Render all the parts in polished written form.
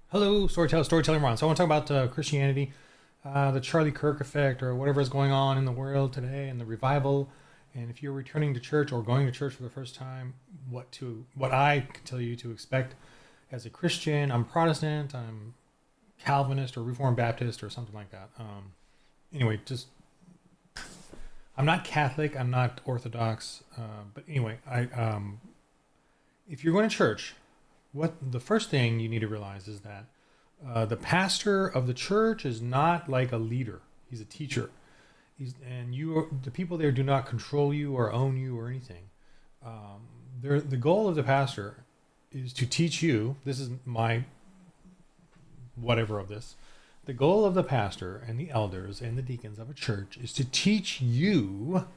Hello, storytelling Ron. So I want to talk about Christianity, the Charlie Kirk effect, or whatever is going on in the world today, and the revival. And if you're returning to church or going to church for the first time, what I can tell you to expect as a Christian. I'm Protestant. I'm Calvinist or Reformed Baptist or something like that. Anyway, just I'm not Catholic. I'm not Orthodox. But anyway, if you're going to church, what the first thing you need to realize is that the pastor of the church is not like a leader. He's a teacher. The people there do not control you or own you or anything. The goal of the pastor is to teach you. This is my whatever of this. The goal of the pastor and the elders and the deacons of a church is to teach you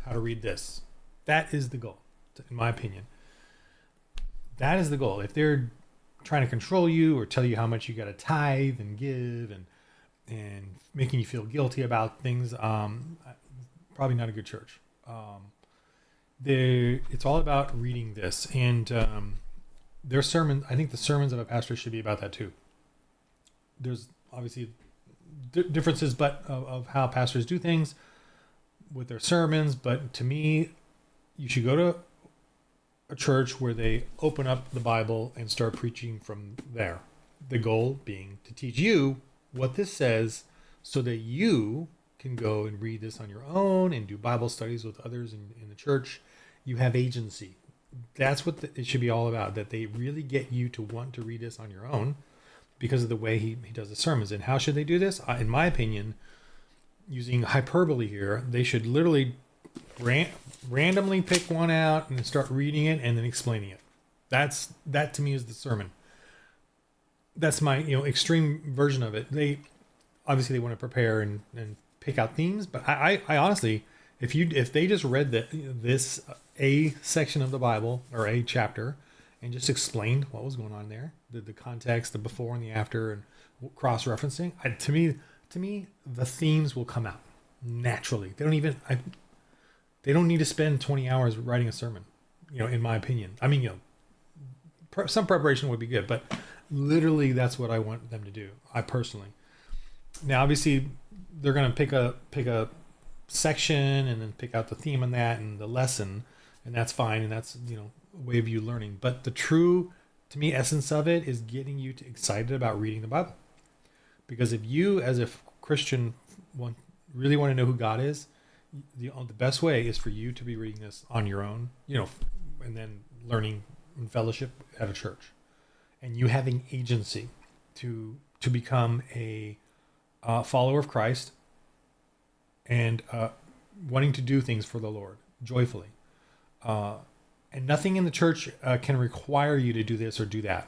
how to read this. That is the goal, in my opinion. That is the goal. If they're trying to control you or tell you how much you got to tithe and give and making you feel guilty about things, probably not a good church. It's all about reading this, and their sermon. I think the sermons of a pastor should be about that too. There's obviously differences, but of how pastors do things with their sermons. But to me, you should go to a church where they open up the Bible and start preaching from there. The goal being to teach you what this says so that you can go and read this on your own and do Bible studies with others in the church. You have agency. That's what it should be all about, that they really get you to want to read this on your own because of the way he does the sermons. And how should they do this? In my opinion, using hyperbole here, they should literally randomly pick one out and start reading it and then explaining it. That to me is the sermon. That's my extreme version of it. They obviously they want to prepare and pick out themes, but I honestly, if they just read this a section of the Bible or a chapter and just explained what was going on there, the context, the before and the after, and cross referencing, to me the themes will come out naturally. They don't need to spend 20 hours writing a sermon, in my opinion. I mean, some preparation would be good, but literally that's what I want them to do. I personally. Now, obviously, they're going to pick a section and then pick out the theme on that and the lesson, and that's fine, and that's a way of you learning. But the true, to me, essence of it is getting you excited about reading the Bible, because if you, as a Christian, really want to know who God is, the best way is for you to be reading this on your own, and then learning in fellowship at a church, and you having agency to become a follower of Christ and wanting to do things for the Lord joyfully. And nothing in the church can require you to do this or do that.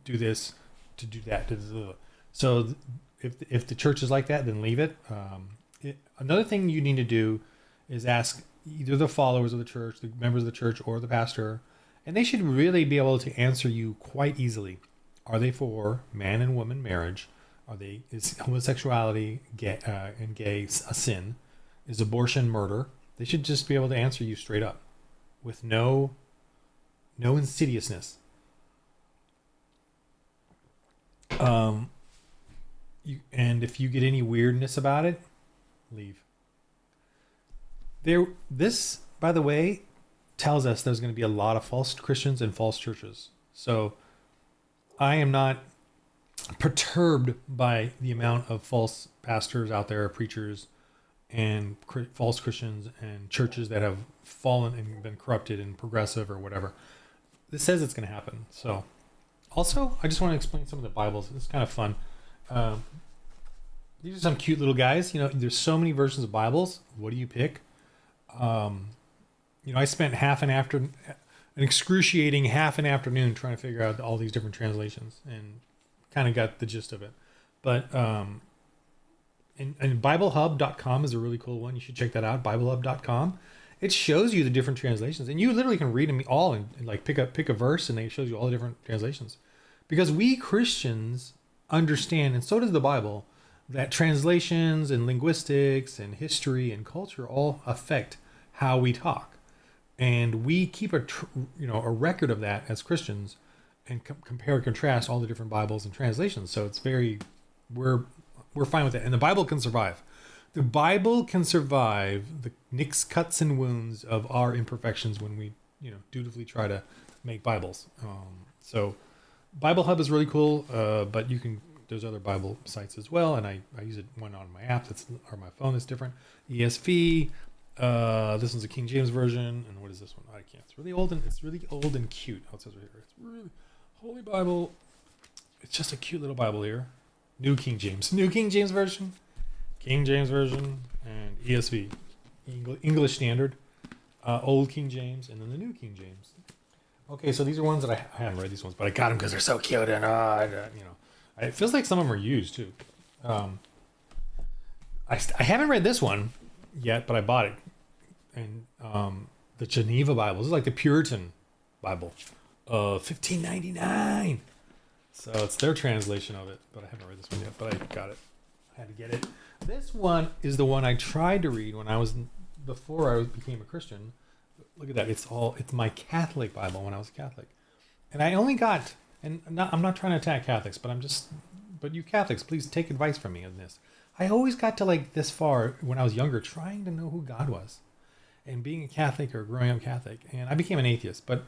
Do this to do that. So if the church is like that, then leave it. Another thing you need to do is ask either the followers of the church, the members of the church, or the pastor, and they should really be able to answer you quite easily. Are they for man and woman marriage? Is homosexuality and gay a sin? Is abortion murder? They should just be able to answer you straight up, with no insidiousness. And if you get any weirdness about it, leave. This, by the way, tells us there's going to be a lot of false Christians and false churches. So I am not perturbed by the amount of false pastors out there, preachers, and false Christians and churches that have fallen and been corrupted and progressive or whatever. This says it's going to happen. So also, I just want to explain some of the Bibles. It's kind of fun. These are some cute little guys. There's so many versions of Bibles. What do you pick? I spent an excruciating half an afternoon trying to figure out all these different translations and kind of got the gist of it. But and BibleHub.com is a really cool one. You should check that out. BibleHub.com. It shows you the different translations, and you literally can read them all and like pick a verse, and it shows you all the different translations. Because we Christians understand, and so does the Bible, that translations and linguistics and history and culture all affect how we talk, and we keep a record of that as Christians, and compare and contrast all the different Bibles and translations. So it's very, we're fine with it. And the Bible can survive. The Bible can survive the nicks, cuts, and wounds of our imperfections when we, dutifully try to make Bibles. So Bible Hub is really cool, but there's other Bible sites as well, and I use one on my app or my phone that's different. ESV. This one's a King James version, and what is this one? I can't. It's really old and cute. Oh, it says right here. It's really Holy Bible. It's just a cute little Bible here. New King James version, King James version, and ESV, English Standard, Old King James, and then the New King James. Okay, so these are ones that I haven't read these ones, but I got them because they're so cute, and it feels like some of them are used too. I haven't read this one yet, but I bought it, and the Geneva Bible. This is like the Puritan Bible, $15.99. So it's their translation of it, but I haven't read this one yet. But I got it. I had to get it. This one is the one I tried to read before I became a Christian. Look at that. It's my Catholic Bible when I was a Catholic, and I only got. And I'm not trying to attack Catholics, but you Catholics, please take advice from me on this. I always got to like this far when I was younger, trying to know who God was, and being a Catholic or growing up Catholic, and I became an atheist. But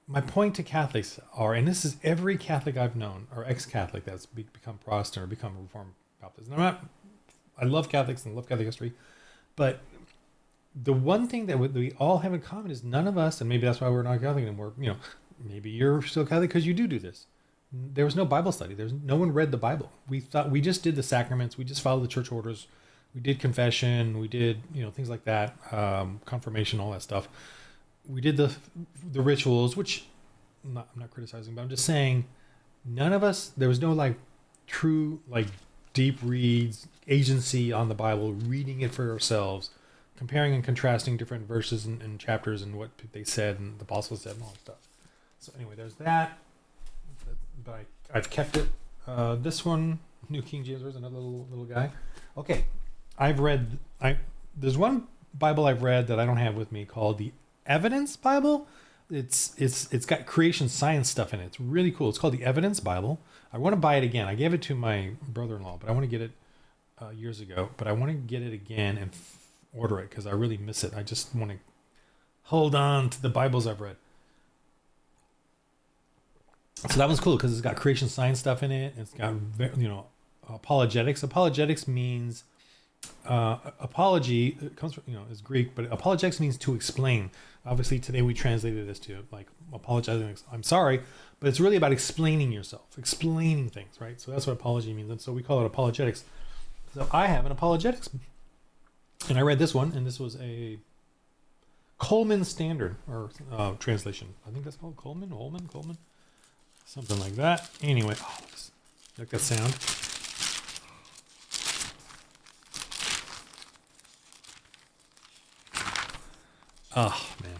my point to Catholics and this is every Catholic I've known, or ex-Catholic that's become Protestant or become Reformed Baptist. And I love Catholics and love Catholic history, but the one thing that we all have in common is none of us, and maybe that's why we're not Catholic anymore. Maybe you're still Catholic because you do this. There was no Bible study. No one read the Bible. We thought we just did the sacraments. We just followed the church orders. We did confession. We did, things like that, confirmation, all that stuff. We did the rituals, which I'm not criticizing, but I'm just saying none of us, there was no like true, like deep reads, agency on the Bible, reading it for ourselves, comparing and contrasting different verses and chapters and what they said and the apostles said and all that stuff. So anyway, there's that. But I've kept it. This one, New King James Version, another little guy. Okay, there's one Bible I've read that I don't have with me called the Evidence Bible. It's got creation science stuff in it. It's really cool. It's called the Evidence Bible. I want to buy it again. I gave it to my brother-in-law, but I want to get it years ago. But I want to get it again and order it because I really miss it. I just want to hold on to the Bibles I've read. So that one's cool because it's got creation science stuff in it. It's got, apologetics. Apologetics means apology. It comes from, is Greek, but apologetics means to explain. Obviously, today we translated this to like apologizing. I'm sorry, but it's really about explaining yourself, explaining things, right? So that's what apology means, and so we call it apologetics. So I have an apologetics, and I read this one, and this was a Coleman Standard or translation. I think that's called Coleman, something like that. Anyway, like that sound. Oh man,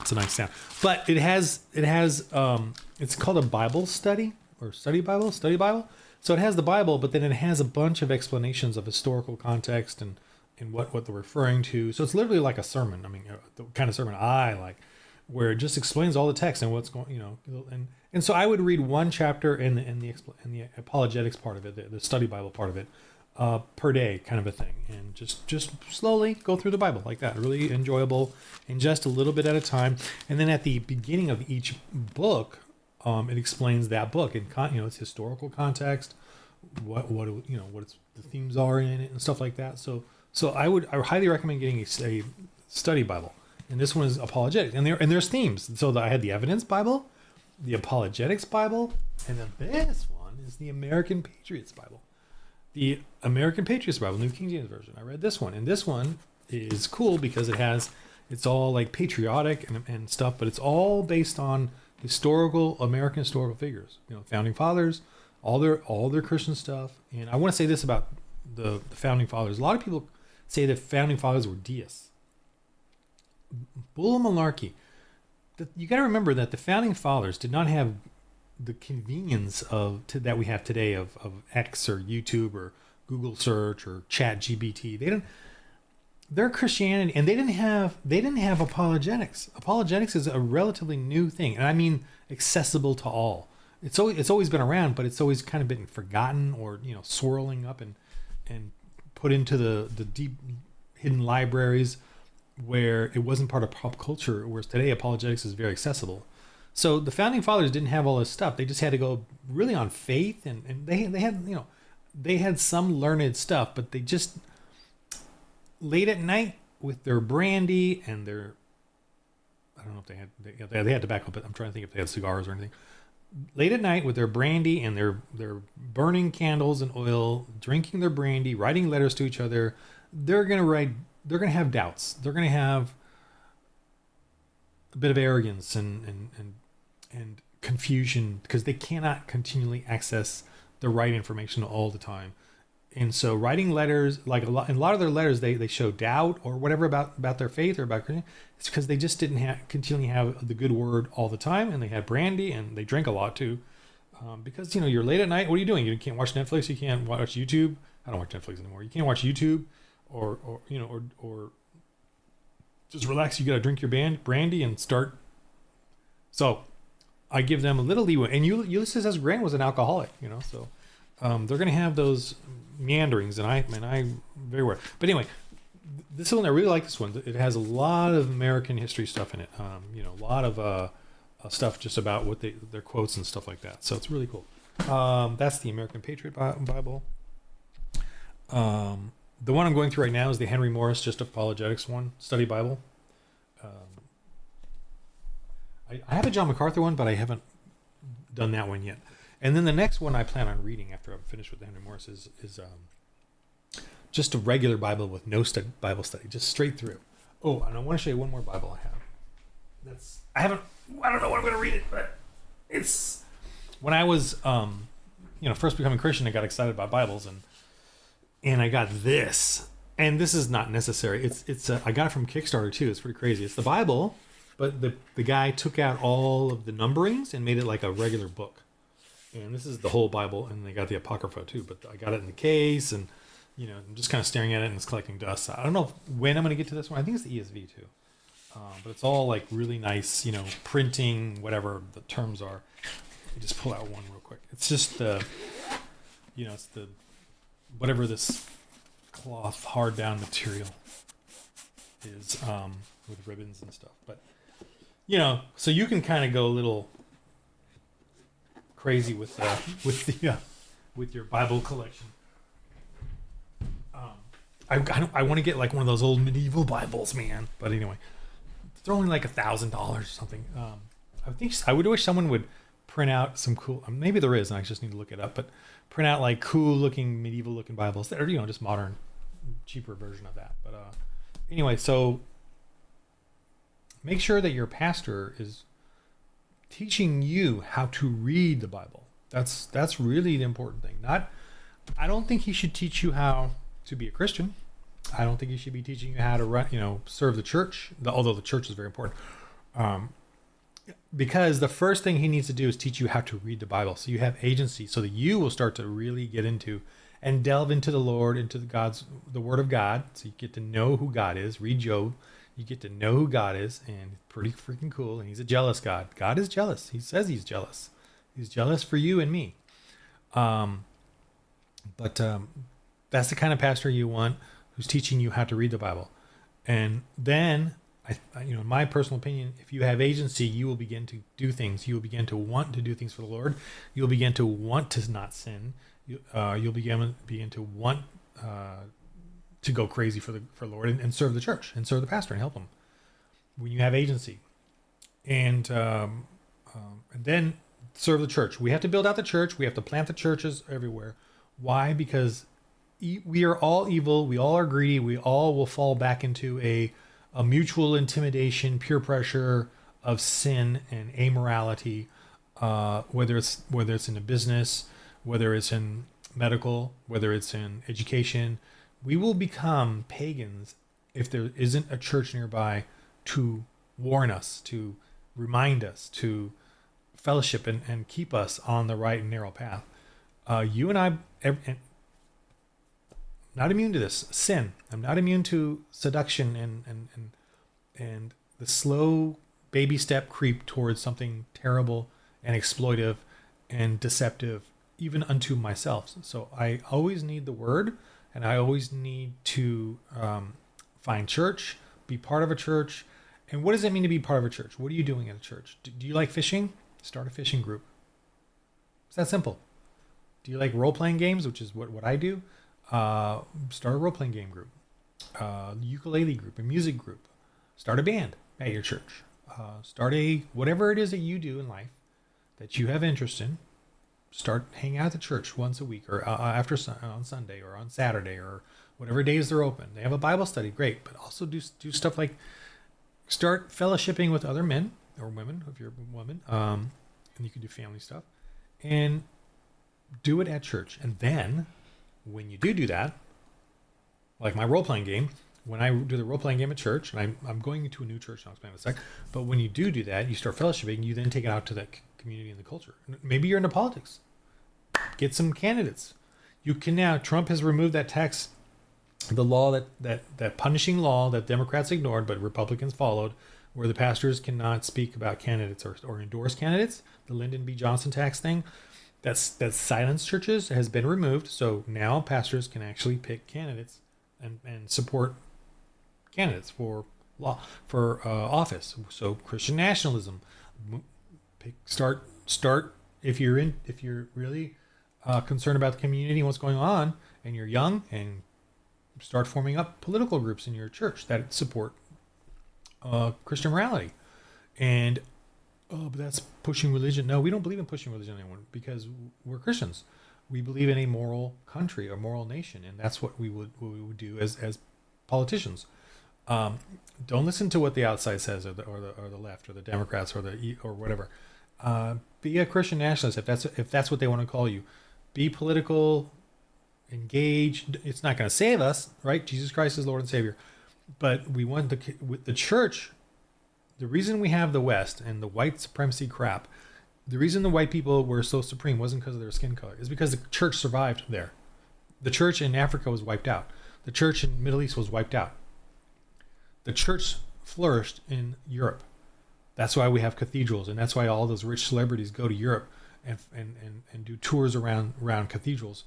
it's a nice sound. But it has it's called a Bible study or study Bible. So it has the Bible, but then it has a bunch of explanations of historical context and what they're referring to. So it's literally like a sermon. I mean, the kind of sermon I like, where it just explains all the text and what's going, and so I would read one chapter in the apologetics part of it, the study Bible part of it, per day, kind of a thing, and just slowly go through the Bible like that. Really enjoyable, and just a little bit at a time. And then at the beginning of each book, it explains that book and its historical context, what the themes are in it and stuff like that. So I would highly recommend getting a study Bible. And this one is apologetics, and there's themes. So I had the Evidence Bible, the Apologetics Bible, and then this one is the American Patriots Bible. The American Patriots Bible, New King James Version. I read this one, and this one is cool because it's all like patriotic and stuff, but it's all based on American historical figures. Founding fathers, all their Christian stuff. And I want to say this about the founding fathers. A lot of people say that founding fathers were deists. Bull malarkey. You got to remember that the founding fathers did not have the convenience that we have today of X or YouTube or Google search or Chat GPT. their Christianity, and they didn't have apologetics. Apologetics is a relatively new thing, and I mean accessible to all. It's always been around, but it's always kind of been forgotten, or swirling up and put into the deep hidden libraries where it wasn't part of pop culture. Whereas today, apologetics is very accessible. So the founding fathers didn't have all this stuff. They just had to go really on faith, and they had some learned stuff, but they just late at night with their brandy and their, I don't know if they had tobacco, but I'm trying to think if they had cigars or anything. Late at night with their brandy and their burning candles and oil, drinking their brandy, writing letters to each other, they're gonna have doubts. They're gonna have a bit of arrogance and confusion, because they cannot continually access the right information all the time. And so writing letters, like in a lot of their letters, they show doubt or whatever about their faith or about Christianity. It's because they just didn't continually have the good word all the time, and they had brandy and they drank a lot too. Because you're late at night. What are you doing? You can't watch Netflix. You can't watch YouTube. I don't watch Netflix anymore. You can't watch YouTube, or just relax. You got to drink your brandy and start. So I give them a little leeway. And Ulysses S. Grant was an alcoholic, so they're going to have those meanderings, and I very well. But anyway, this one, I really like this one. It has a lot of American history stuff in it. A lot of stuff just about what their quotes and stuff like that. So it's really cool. That's the American Patriot Bible. The one I'm going through right now is the Henry Morris Just Apologetics one, study Bible. I have a John MacArthur one, but I haven't done that one yet. And then the next one I plan on reading after I'm finished with the Henry Morris is just a regular Bible with no Bible study, just straight through. Oh, and I want to show you one more Bible I have. I don't know when I'm going to read it, but it's when I was first becoming Christian, I got excited about Bibles, and I got this. And this is not necessary. I got it from Kickstarter too. It's pretty crazy. It's the Bible, but the guy took out all of the numberings and made it like a regular book. And this is the whole Bible, and they got the Apocrypha too, but I got it in the case, and I'm just kind of staring at it, and it's collecting dust. I don't know when I'm going to get to this one. I think it's the ESV too. But it's all like really nice, printing, whatever the terms are. Let me just pull out one real quick. It's just it's the, whatever this cloth hard down material is, with ribbons and stuff. But, so you can kind of go a little crazy with your Bible collection. I want to get like one of those old medieval Bibles, man. But anyway, they're only like $1,000 or something. I would wish someone would print out some cool. Maybe there is, and I just need to look it up. But print out like cool looking, medieval looking Bibles that are just modern, cheaper version of that. But anyway, so make sure that your pastor is teaching you how to read the Bible. That's really the important thing. I don't think he should teach you how to be a Christian. I don't think he should be teaching you how to run, serve the church. Although the church is very important, because the first thing he needs to do is teach you how to read the Bible, so you have agency, so that you will start to really get into and delve into the Lord, into the Word of God, so you get to know who God is. Read Job. You get to know who God is, and it's pretty freaking cool. And he's a jealous God. God is jealous. He says he's jealous. He's jealous for you and me. But that's the kind of pastor you want, who's teaching you how to read the Bible. And then, in my personal opinion, if you have agency, you will begin to do things. You will begin to want to do things for the Lord. You'll begin to want to not sin. You'll begin to want to go crazy for Lord and serve the church and serve the pastor and help him when you have agency, and then serve the church. We have to build out the church. We have to plant the churches everywhere. Why? Because we are all evil. We all are greedy. We all will fall back into a mutual intimidation, peer pressure of sin and amorality, whether it's in a business, whether it's in medical, whether it's in education. We will become pagans if there isn't a church nearby to warn us, to remind us, to fellowship and keep us on the right and narrow path. You and I, not immune to this sin. I'm not immune to seduction and the slow baby step creep towards something terrible and exploitive and deceptive, even unto myself. So I always need the word, and I always need to find church, be part of a church. And what does it mean to be part of a church? What are you doing at a church? Do you like fishing? Start a fishing group. It's that simple. Do you like role-playing games, which is what I do? Start a role-playing game group, ukulele group, a music group. Start a band at your church. Start a whatever it is that you do in life that you have interest in. Start hanging out at the church once a week, or on Sunday, or on Saturday, or whatever days they're open. They have a Bible study, great, but also do stuff like start fellowshipping with other men or women if you're a woman, and you can do family stuff, and do it at church. And then when you do that, like my role-playing game, when I do the role-playing game at church, and I'm going into a new church, and I'll explain in a sec, but when you do that, you start fellowshipping, you then take it out to the community and the culture. Maybe you're into politics. Get some candidates. You can now, Trump has removed that tax, the law that punishing law that Democrats ignored, but Republicans followed, where the pastors cannot speak about candidates or endorse candidates. The Lyndon B. Johnson tax thing, that's silenced churches, has been removed. So now pastors can actually pick candidates and support candidates for office. So Christian nationalism, start if you're really concerned about the community and what's going on, and you're young, and start forming up political groups in your church that support Christian morality. And but that's pushing religion. No, we don't believe in pushing religion on anyone, because we're Christians. We believe in a moral country, a moral nation, and that's what we would do as politicians. Don't listen to what the outside says, or the left, or the Democrats, or whatever. Be a Christian nationalist if that's what they want to call you. Be political, engage. It's not going to save us, right? Jesus Christ is Lord and Savior, but we want the church. The reason we have the West and the white supremacy crap, the reason the white people were so supreme wasn't because of their skin color. It's because the church survived there. The church in Africa was wiped out. The church in the Middle East was wiped out. The church flourished in Europe. That's why we have cathedrals, and that's why all those rich celebrities go to Europe and do tours around cathedrals,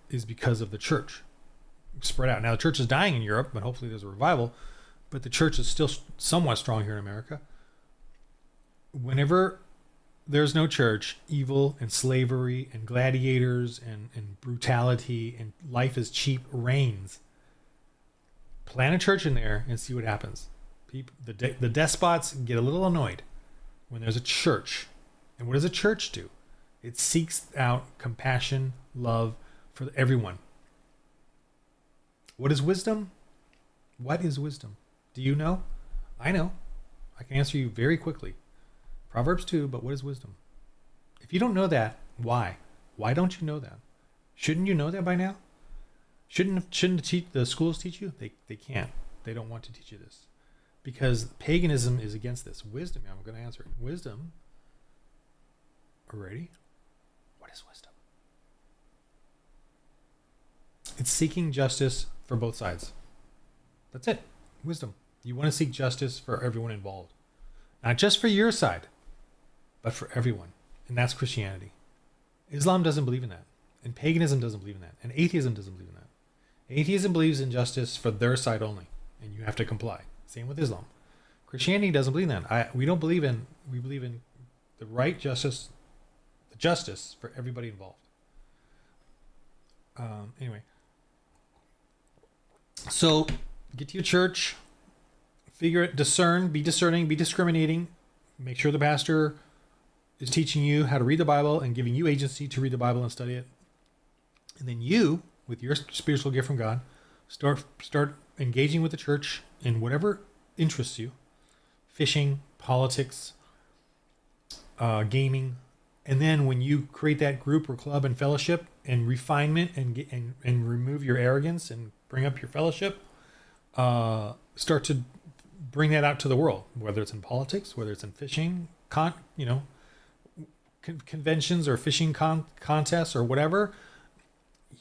is because of the church spread out. Now the church is dying in Europe, but hopefully there's a revival. But the church is still somewhat strong here in America. Whenever there's no church, evil and slavery and gladiators and brutality and life is cheap reigns. Plant a church in there and see what happens. The despots get a little annoyed when there's a church. And what does a church do? It seeks out compassion, love for everyone. What is wisdom? What is wisdom? Do you know? I know. I can answer you very quickly. Proverbs 2, but what is wisdom? If you don't know that, why? Why don't you know that? Shouldn't you know that by now? Shouldn't the schools teach you? They can't. They don't want to teach you this. Because paganism is against this. Wisdom, I'm going to answer it. Wisdom, ready? What is wisdom? It's seeking justice for both sides. That's it. Wisdom. You want to seek justice for everyone involved. Not just for your side, but for everyone. And that's Christianity. Islam doesn't believe in that. And paganism doesn't believe in that. And atheism doesn't believe in that. Atheism believes in justice for their side only. And you have to comply. Same with Islam. Christianity doesn't believe in that. We believe in the right justice, the justice for everybody involved. Anyway. So get to your church, figure it, discern, be discerning, be discriminating, make sure the pastor is teaching you how to read the Bible and giving you agency to read the Bible and study it. And then you, with your spiritual gift from God, start engaging with the church in whatever interests you. Fishing, politics, gaming. And then when you create that group or club and fellowship and refinement and remove your arrogance and bring up your fellowship, start to bring that out to the world, whether it's in politics, whether it's in fishing, conventions or fishing contests or whatever.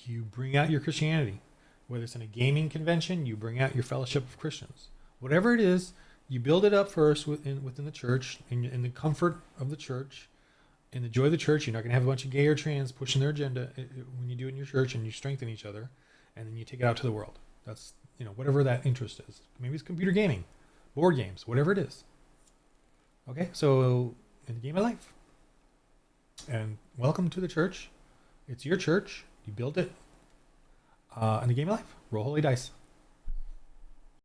You bring out your Christianity. Whether it's in a gaming convention, you bring out your fellowship of Christians. Whatever it is, you build it up first within the church, in the comfort of the church, in the joy of the church. You're not going to have a bunch of gay or trans pushing their agenda when you do it in your church, and you strengthen each other, and then you take it out to the world. That's, whatever that interest is. Maybe it's computer gaming, board games, whatever it is. Okay, so in the game of life. And welcome to the church. It's your church. You build it. In the game of life. Roll holy dice.